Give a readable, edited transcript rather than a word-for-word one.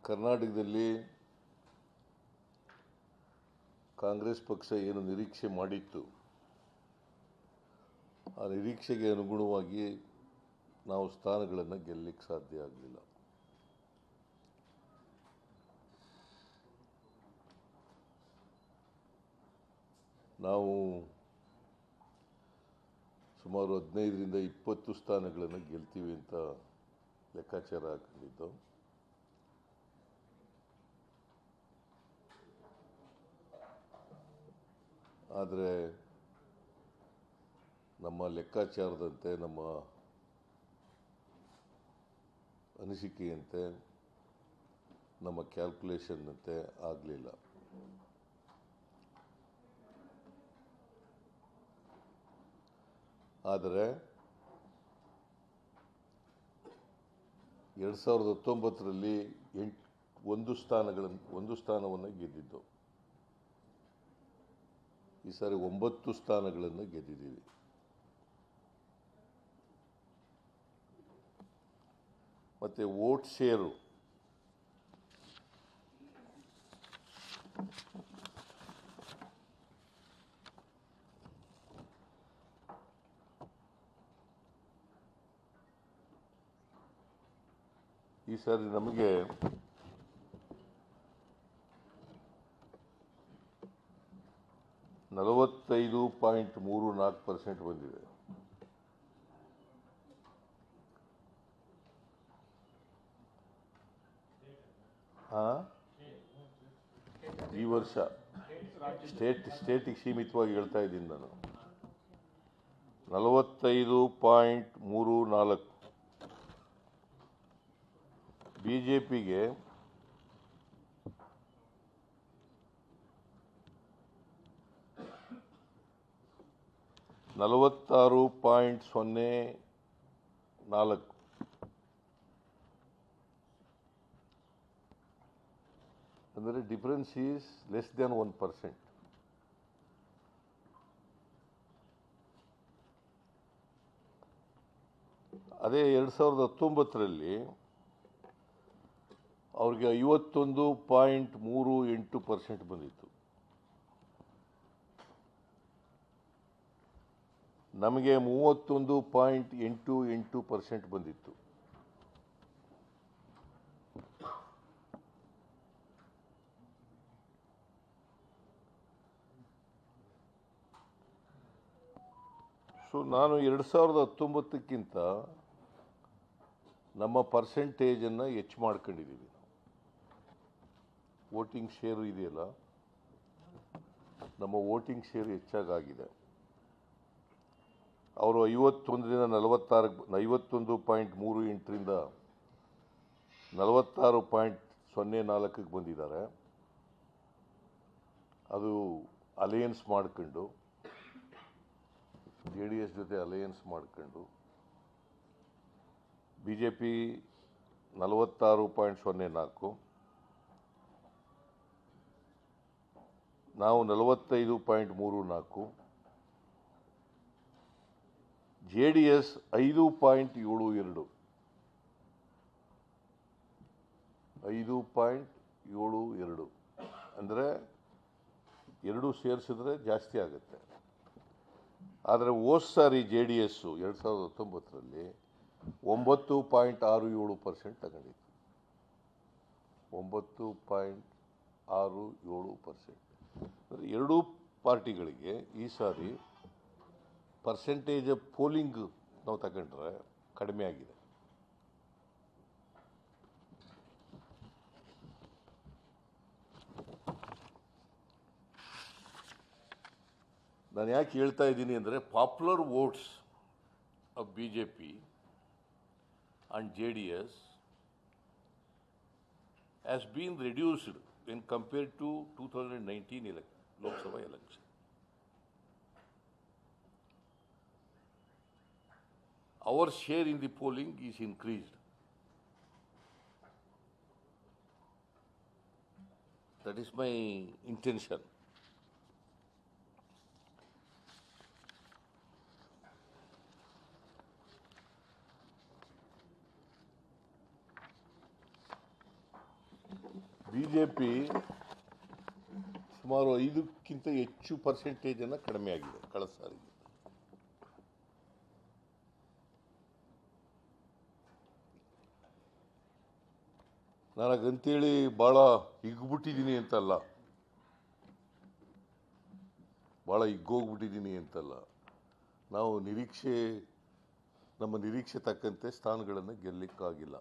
ಕರ್ನಾಟಕದಲ್ಲಿ ಕಾಂಗ್ರೆಸ್ ಪಕ್ಷ ಏನು ನಿರೀಕ್ಷೆ ಮಾಡಿತ್ತು ಆ ನಿರೀಕ್ಷೆಗೆ ಅನುಗುಣವಾಗಿ ನಾವು ಸ್ಥಾನಗಳನ್ನು ಗೆಲ್ಲಲಿಕ್ಕೆ ಸಾಧ್ಯ ಆಗಲಿಲ್ಲ. ನಾವು ಸುಮಾರು 15ರಿಂದ 20 ಸ್ಥಾನಗಳನ್ನು ಗೆಲ್ತೀವಿ ಅಂತ ಲೆಕ್ಕಾಚಾರ ಹಾಕೊಂಡಿದ್ದು. ಆದರೆ ನಮ್ಮ ಲೆಕ್ಕಾಚಾರದಂತೆ, ನಮ್ಮ ಅನಿಸಿಕೆಯಂತೆ, ನಮ್ಮ ಕ್ಯಾಲ್ಕುಲೇಷನ್ನಂತೆ ಆಗಲಿಲ್ಲ. ಆದರೆ 2019ರಲ್ಲಿ ಒಂದು ಸ್ಥಾನವನ್ನು ಗೆದ್ದಿದ್ದು. ಈ ಸಾರಿ 9 ಸ್ಥಾನಗಳನ್ನು ಗೆದ್ದಿದ್ದೀವಿ. ಮತ್ತೆ ವೋಟ್ ಶೇರು ಈ ಸಾರಿ ನಮಗೆ 45.34% ಬಂದಿದೆ. ಈ ವರ್ಷ ಸ್ಟೇಟಿಗೆ ಸೀಮಿತವಾಗಿ ಹೇಳ್ತಾ ಇದ್ದೀನಿ ನಾನು. 45.34. ಬಿಜೆಪಿಗೆ 46.04. ಅಂದರೆ ಡಿಫರೆನ್ಸ್ ಈಸ್ ಲೆಸ್ ದ್ಯಾನ್ 1%. ಅದೇ 2019ರಲ್ಲಿ ಅವ್ರಿಗೆ 51.38% ಬಂದಿತ್ತು. ನಮಗೆ 31.88% ಬಂದಿತ್ತು. ಸೊ ನಾನು 2019ಕ್ಕಿಂತ ನಮ್ಮ ಪರ್ಸೆಂಟೇಜನ್ನು ಹೆಚ್ಚು ಮಾಡ್ಕೊಂಡಿದ್ದೀವಿ. ವೋಟಿಂಗ್ ಶೇರು ಇದೆಯಲ್ಲ, ನಮ್ಮ ವೋಟಿಂಗ್ ಶೇರು ಹೆಚ್ಚಾಗಿದೆ. ಅವರು 51ರಿಂದ 51.38ರಿಂದ 46.04ಕ್ಕೆ ಬಂದಿದ್ದಾರೆ. ಅದು ಅಲಯನ್ಸ್ ಮಾಡ್ಕೊಂಡು, JDS ಜೊತೆ ಅಲಯನ್ಸ್ ಮಾಡ್ಕೊಂಡು, BJP 46.04, ನಾವು 45.34, JDS 5.72. 5.72 ಅಂದರೆ ಎರಡು ಸೇರಿಸಿದ್ರೆ ಜಾಸ್ತಿ ಆಗುತ್ತೆ. ಆದರೆ ಹೋದ ಸಾರಿ JDS 2019ರಲ್ಲಿ 9.67% ತಗೊಂಡಿತ್ತು. 9.67%. ಅಂದರೆ ಎರಡೂ ಪಾರ್ಟಿಗಳಿಗೆ ಈ ಸಾರಿ ಪರ್ಸೆಂಟೇಜ್ ಆಫ್ ಪೋಲಿಂಗ್ ನಾವು ತಗೊಂಡ್ರೆ ಕಡಿಮೆ ಆಗಿದೆ. ನಾನು ಯಾಕೆ ಹೇಳ್ತಾ ಇದ್ದೀನಿ ಅಂದರೆ, popular votes of BJP and JDS has been reduced when compared to 2019 Lok Sabha election. Our share in the polling is increased. That is my intention. BJP ಸುಮಾರು 5ಕ್ಕಿಂತ ಹೆಚ್ಚು ಪರ್ಸೆಂಟೇಜನ್ನು ಕಡಿಮೆ ಆಗಿದೆ ಕಳೆದ ಸಾರಿಗೆ. ನನಗಂತೇಳಿ ಭಾಳ ಹಿಗ್ಬಿಟ್ಟಿದ್ದೀನಿ ಅಂತಲ್ಲ, ಭಾಳ ಹಿಗ್ಗೋಗ್ಬಿಟ್ಟಿದ್ದೀನಿ ಅಂತಲ್ಲ. ನಾವು ನಮ್ಮ ನಿರೀಕ್ಷೆ ತಕ್ಕಂತೆ ಸ್ಥಾನಗಳನ್ನು ಗೆಲ್ಲಕ್ಕಾಗಿಲ್ಲ.